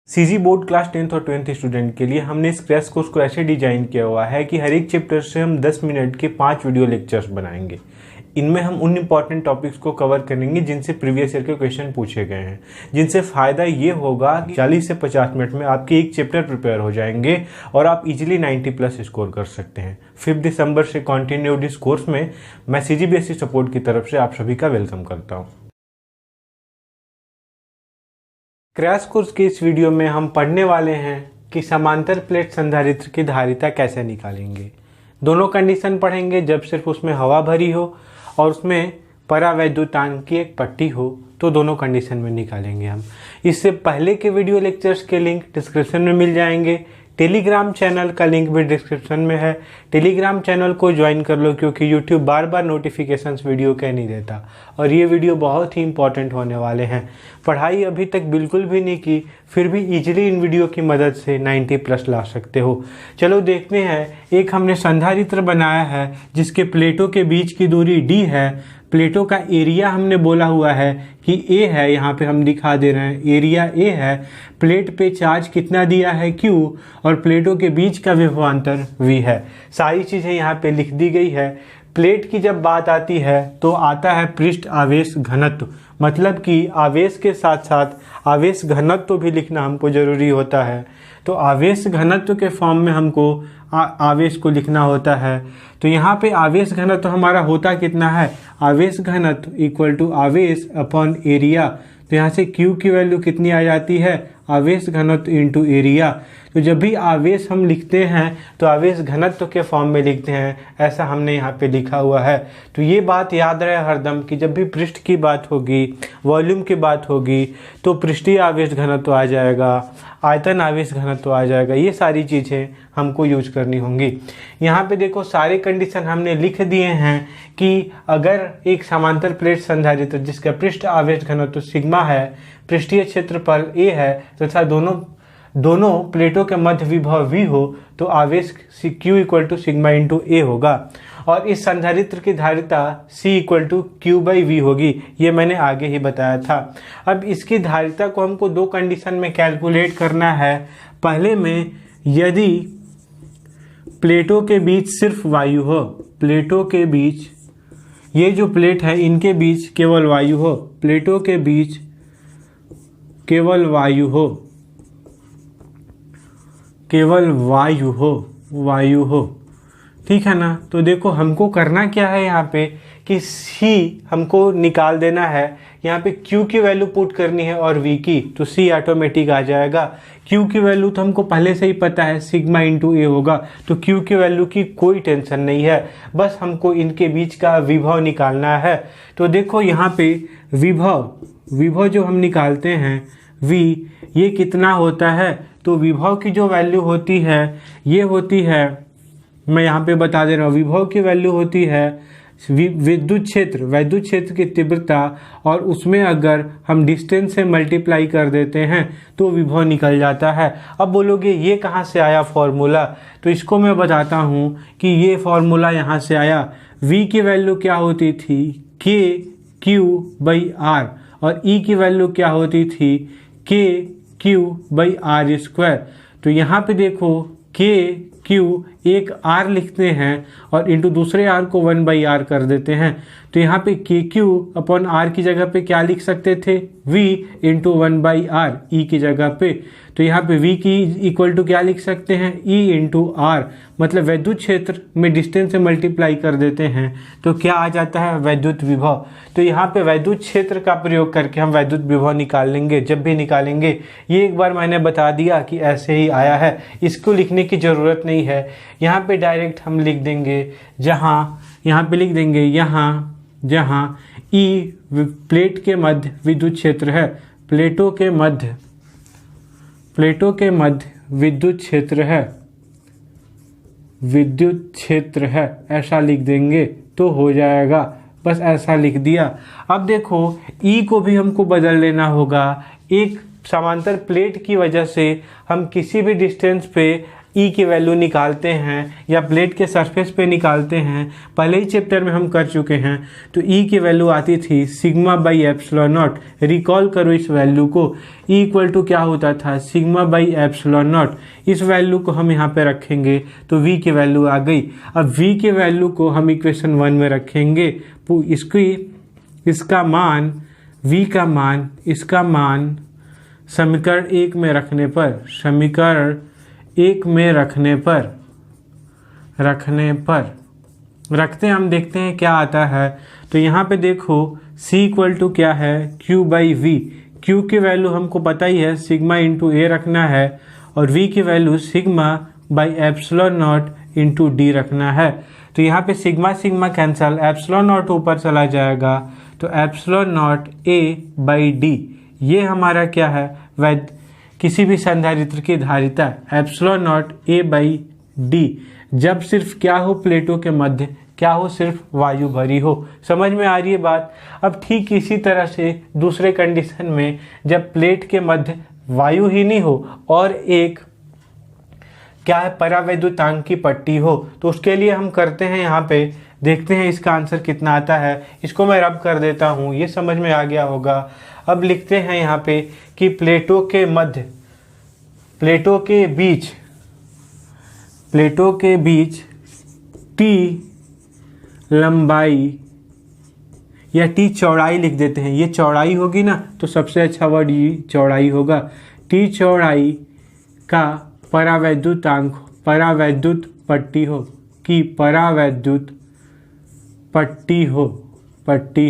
CG board class 10th और 12th student के लिए हमने इस क्रैश कोर्स को ऐसे डिजाइन किया हुआ है कि हर एक चैप्टर से हम 10 मिनट के 5 वीडियो लेक्चर्स बनाएंगे। इनमें हम उन इंपॉर्टेंट टॉपिक्स को कवर करेंगे जिनसे प्रीवियस ईयर के क्वेश्चन पूछे गए हैं, जिनसे फ़ायदा ये होगा कि 40 से 50 मिनट में आपके एक चैप्टर प्रिपेयर हो जाएंगे और आप इजीली 90+ स्कोर कर सकते हैं। 5 दिसंबर से कंटिन्यूड इस कोर्स में मैं सीजीबीएसई सपोर्ट की तरफ से आप सभी का वेलकम करता हूँ। क्रैश कोर्स के इस वीडियो में हम पढ़ने वाले हैं कि समांतर प्लेट संधारित्र की धारिता कैसे निकालेंगे। दोनों कंडीशन पढ़ेंगे, जब सिर्फ उसमें हवा भरी हो और उसमें परावैद्युतांक की एक पट्टी हो, तो दोनों कंडीशन में निकालेंगे हम। इससे पहले के वीडियो लेक्चर्स के लिंक डिस्क्रिप्शन में मिल जाएंगे। टेलीग्राम चैनल का लिंक भी डिस्क्रिप्शन में है। टेलीग्राम चैनल को ज्वाइन कर लो क्योंकि यूट्यूब बार बार नोटिफिकेशंस वीडियो के नहीं देता और ये वीडियो बहुत ही इंपॉर्टेंट होने वाले हैं। पढ़ाई अभी तक बिल्कुल भी नहीं की, फिर भी इजीली इन वीडियो की मदद से 90+ ला सकते हो। चलो देखते हैं। एक हमने संधारित्र बनाया है जिसके प्लेटों के बीच की दूरी d है। प्लेटों का एरिया हमने बोला हुआ है कि A है, यहाँ पे हम दिखा दे रहे हैं एरिया A है। प्लेट पे चार्ज कितना दिया है Q और प्लेटों के बीच का विभवांतर V है। सारी चीज़ें यहाँ पे लिख दी गई है। प्लेट की जब बात आती है तो आता है पृष्ठ आवेश घनत्व, मतलब कि आवेश के साथ साथ आवेश घनत्व भी लिखना हमको ज़रूरी होता है। तो आवेश घनत्व के फॉर्म में हमको आवेश को लिखना होता है। तो यहाँ पे आवेश घनत्व हमारा होता कितना है, आवेश घनत्व इक्वल टू आवेश अपॉन एरिया। तो यहाँ से Q की वैल्यू कितनी आ जाती है, आवेश घनत्व इंटू एरिया। तो जब भी आवेश हम लिखते हैं तो आवेश घनत्व के फॉर्म में लिखते हैं, ऐसा हमने यहाँ पे लिखा हुआ है। तो ये बात याद रहे हरदम कि जब भी पृष्ठ की बात होगी, वॉल्यूम की बात होगी, तो पृष्ठीय आवेश घनत्व आ जाएगा, आयतन आवेश घनत्व आ जाएगा। ये सारी चीज़ें हमको यूज करनी होंगी। यहाँ पे देखो सारे कंडीशन हमने लिख दिए हैं कि अगर एक समांतर प्लेट संधारित्र जिसका पृष्ठ आवेश घनत्व सिग्मा है, पृष्ठीय क्षेत्रफल A है तथा दोनों प्लेटों के मध्य विभव V हो, तो आवेश Q equal to sigma into A होगा और इस संधारित्र की धारिता C इक्वल टू Q/V होगी। ये मैंने आगे ही बताया था। अब इसकी धारिता को हमको दो कंडीशन में कैलकुलेट करना है। पहले में यदि प्लेटों के बीच सिर्फ वायु हो, प्लेटों के बीच, ये जो प्लेट है इनके बीच केवल वायु हो, प्लेटों के बीच केवल वायु हो, केवल वायु हो, ठीक है ना। तो देखो हमको करना क्या है यहाँ पे कि C हमको निकाल देना है। यहाँ पे Q की वैल्यू पुट करनी है और V की, तो C ऑटोमेटिक आ जाएगा। Q की वैल्यू तो हमको पहले से ही पता है, सिग्मा इंटू A होगा, तो Q की वैल्यू की कोई टेंशन नहीं है, बस हमको इनके बीच का विभव निकालना है। तो देखो यहाँ पे विभव जो हम निकालते हैं V, ये कितना होता है, तो विभव की जो वैल्यू होती है ये होती है, मैं यहाँ पे बता दे रहा हूँ, विभव की वैल्यू होती है वैद्युत क्षेत्र की तीव्रता और उसमें अगर हम डिस्टेंस से मल्टीप्लाई कर देते हैं तो विभव निकल जाता है। अब बोलोगे ये कहाँ से आया फॉर्मूला, तो इसको मैं बताता हूँ कि ये फॉर्मूला यहाँ से आया। V की वैल्यू क्या होती थी, KQ/R और E की वैल्यू क्या होती थी, KQ/R²। तो यहाँ पे देखो KQ एक R लिखते हैं और इंटू दूसरे R को 1/R कर देते हैं। तो यहाँ पे KQ/R की जगह पे क्या लिख सकते थे, V इंटू 1/R E की जगह पे। तो यहाँ पे V की इक्वल टू क्या लिख सकते हैं, E इंटू R, मतलब वैद्युत क्षेत्र में डिस्टेंस से मल्टीप्लाई कर देते हैं तो क्या आ जाता है, वैद्युत विभव। तो यहाँ पे वैद्युत क्षेत्र का प्रयोग करके हम वैद्युत विभव निकाल लेंगे जब भी निकालेंगे। ये एक बार मैंने बता दिया कि ऐसे ही आया है, इसको लिखने की ज़रूरत नहीं है। यहाँ पे डायरेक्ट हम लिख देंगे, यहाँ पे लिख देंगे जहाँ E प्लेट के मध्य विद्युत क्षेत्र है, प्लेटों के मध्य विद्युत क्षेत्र है, ऐसा लिख देंगे तो हो जाएगा। बस ऐसा लिख दिया। अब देखो E को भी हमको बदल लेना होगा। एक समांतर प्लेट की वजह से हम किसी भी डिस्टेंस पे ई की वैल्यू निकालते हैं या प्लेट के सरफेस पे निकालते हैं, पहले ही चैप्टर में हम कर चुके हैं। तो ई की वैल्यू आती थी sigma by epsilon not. Recall करो इस वैल्यू को। ई इक्वल टू क्या होता था, सिग्मा बाई एप्सिलॉन नॉट। इस वैल्यू को हम यहाँ पे रखेंगे तो वी की वैल्यू आ गई। अब वी के वैल्यू को हम इक्वेशन 1 में रखेंगे। इसका मान v का मान, इसका मान समीकरण 1 में रखने पर, समीकरण 1 में रखने पर रखते हैं, हम देखते हैं क्या आता है। तो यहाँ पे देखो c इक्वल टू क्या है, q बाई वी। q की वैल्यू हमको पता ही है, सिग्मा इंटू ए रखना है, और v की value sigma by epsilon not into D रखना है। तो यहाँ पे sigma sigma cancel, epsilon not ऊपर चला जाएगा, तो epsilon not a by D. ये हमारा क्या है, किसी भी संधारित्र की धारिता epsilon not a by D, जब सिर्फ क्या हो, प्लेटों के मध्य क्या हो, सिर्फ वायु भरी हो। समझ में आ रही है बात। अब ठीक इसी तरह से दूसरे कंडीशन में जब प्लेट के मध्य वायु ही नहीं हो और एक क्या है, परावैद्युतांक की पट्टी हो, तो उसके लिए हम करते हैं, यहाँ पे देखते हैं इसका आंसर कितना आता है। इसको मैं रब कर देता हूँ, ये समझ में आ गया होगा। अब लिखते हैं यहाँ पे कि प्लेटों के मध्य, प्लेटों के बीच टी लंबाई या टी चौड़ाई लिख देते हैं। ये चौड़ाई होगी ना, तो सबसे अच्छा वर्ड ये चौड़ाई होगा। टी चौड़ाई का परावैद्युतांक, परावैद्युत पट्टी हो, कि परावैद्युत पट्टी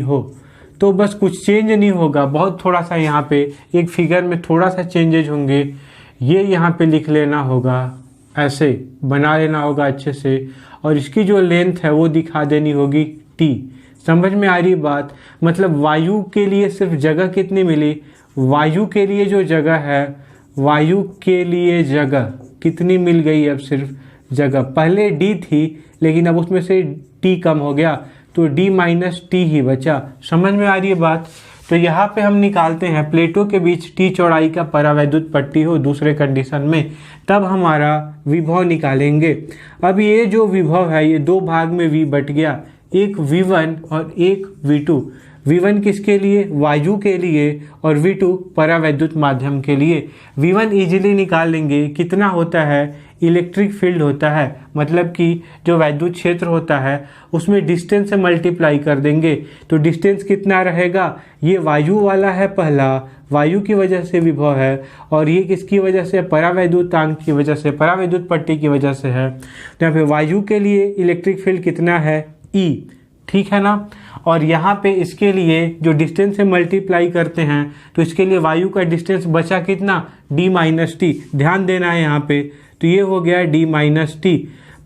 हो, तो बस कुछ चेंज नहीं होगा, बहुत थोड़ा सा यहाँ पे एक फिगर में थोड़ा सा चेंजेज होंगे। ये यहाँ पे लिख लेना होगा, ऐसे बना लेना होगा अच्छे से, और इसकी जो लेंथ है वो दिखा देनी होगी टी। समझ में आ रही बात। मतलब वायु के लिए सिर्फ जगह कितनी मिली, वायु के लिए जो जगह है, वायु के लिए जगह कितनी मिल गई, अब सिर्फ जगह, पहले डी थी लेकिन अब उसमें से टी कम हो गया, तो डी माइनस टी ही बचा। समझ में आ रही है बात। तो यहाँ पे हम निकालते हैं प्लेटों के बीच टी चौड़ाई का परावैद्युत पट्टी हो दूसरे कंडीशन में, तब हमारा विभव निकालेंगे। अब ये जो विभव है ये दो भाग में v बट गया, एक v1 और एक v2। v1 किसके लिए, वायु के लिए, और v2 परावैद्युत माध्यम के लिए। v1 इजीली निकाल लेंगे, कितना होता है, इलेक्ट्रिक फील्ड होता है, मतलब कि जो वैद्युत क्षेत्र होता है उसमें डिस्टेंस से मल्टीप्लाई कर देंगे, तो डिस्टेंस कितना रहेगा, ये वायु वाला है पहला, वायु की वजह से विभव है, और ये किसकी वजह से, परावैद्युतांक की वजह से, परावैद्युत पट्टी की वजह से है। तो यहाँ पे वायु के लिए इलेक्ट्रिक फील्ड कितना है, E, ठीक है ना। और यहाँ पे इसके लिए जो डिस्टेंस से मल्टीप्लाई करते हैं, तो इसके लिए वायु का डिस्टेंस बचा कितना, d माइनस टी, ध्यान देना है यहाँ पे। तो ये हो गया d माइनस टी,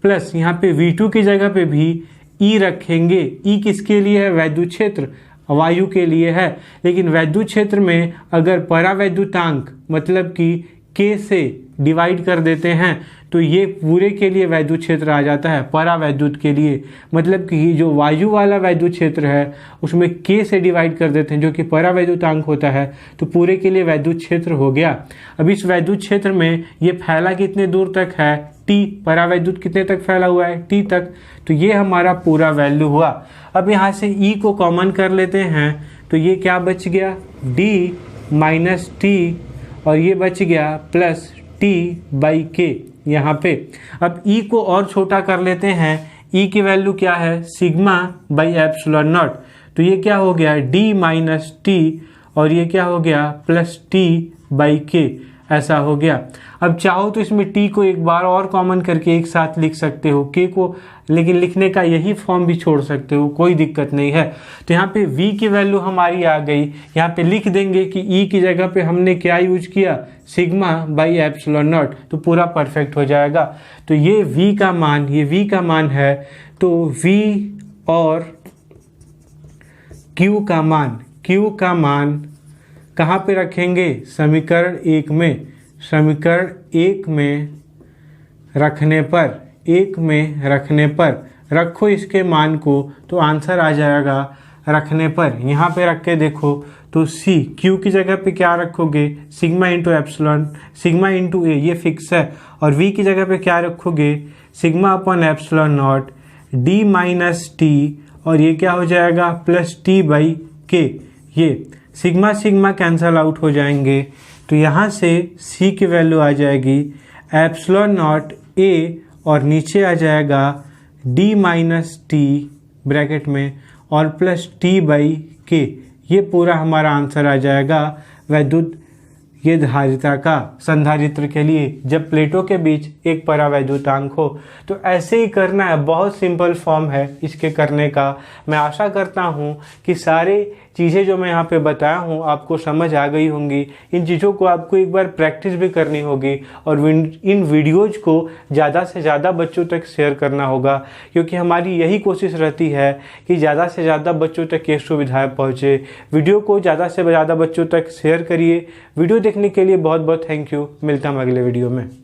प्लस यहाँ पे v2 की जगह पे भी E रखेंगे। E किसके लिए है, वैद्युत क्षेत्र, वायु के लिए है, लेकिन वैद्युत क्षेत्र में अगर परावैद्युतांक मतलब कि K से डिवाइड कर देते हैं तो ये पूरे के लिए वैद्युत क्षेत्र आ जाता है, परावैद्युत के लिए। मतलब कि जो वायु वाला वैद्युत क्षेत्र है उसमें K से डिवाइड कर देते हैं जो कि परावैद्युतांक होता है, तो पूरे के लिए वैद्युत क्षेत्र हो गया। अब इस वैद्युत क्षेत्र में ये फैला कितने दूर तक है, T, परावैद्युत कितने तक फैला हुआ है, T तक। तो ये हमारा पूरा वैल्यू हुआ। अब यहाँ से E को कॉमन कर लेते हैं, तो ये क्या बच गया, D माइनस टी, और ये बच गया प्लस T बाई K यहाँ पे। अब E को और छोटा कर लेते हैं, E की वैल्यू क्या है, सिग्मा बाई एप्सिलॉन नॉट, तो ये क्या हो गया, D माइनस टी, और ये क्या हो गया, प्लस T बाई K, ऐसा हो गया। अब चाहो तो इसमें T को एक बार और कॉमन करके एक साथ लिख सकते हो, K को लेकिन लिखने का यही फॉर्म भी छोड़ सकते हो, कोई दिक्कत नहीं है। तो यहाँ पे V की वैल्यू हमारी आ गई, यहाँ पे लिख देंगे कि E की जगह पे हमने क्या यूज किया, सिग्मा बाई एप्सिलॉन नॉट, तो पूरा परफेक्ट हो जाएगा। तो ये V का मान, ये V का मान है, तो V और Q का मान कहाँ पे रखेंगे, समीकरण 1 में, समीकरण 1 में रखने पर रखो इसके मान को, तो आंसर आ जाएगा रखने पर। यहाँ पे रख के देखो तो सी क्यू की जगह पे क्या रखोगे, sigma into epsilon, sigma into A ये फिक्स है, और वी की जगह पे क्या रखोगे, sigma upon epsilon not D minus T, और ये क्या हो जाएगा प्लस टी बाई के। ये सिग्मा सिग्मा कैंसल आउट हो जाएंगे, तो यहाँ से सी की वैल्यू आ जाएगी एप्सिलॉन नॉट ए, और नीचे आ जाएगा डी माइनस टी ब्रैकेट में और प्लस टी बाई के। ये पूरा हमारा आंसर आ जाएगा वैद्युत ये धारिता का संधारित्र के लिए जब प्लेटों के बीच एक परावैद्युतांक हो। तो ऐसे ही करना है, बहुत सिंपल फॉर्म है इसके करने का। मैं आशा करता हूँ कि सारे चीज़ें जो मैं यहाँ पे बताया हूँ आपको समझ आ गई होंगी। इन चीज़ों को आपको एक बार प्रैक्टिस भी करनी होगी और इन वीडियोज़ को ज़्यादा से ज़्यादा बच्चों तक शेयर करना होगा, क्योंकि हमारी यही कोशिश रहती है कि ज़्यादा से ज़्यादा बच्चों तक ये सुविधाएँ पहुँचे। वीडियो को ज़्यादा से ज़्यादा बच्चों तक शेयर करिए। वीडियो देखने के लिए बहुत बहुत थैंक यू। मिलता हूँ अगले वीडियो में।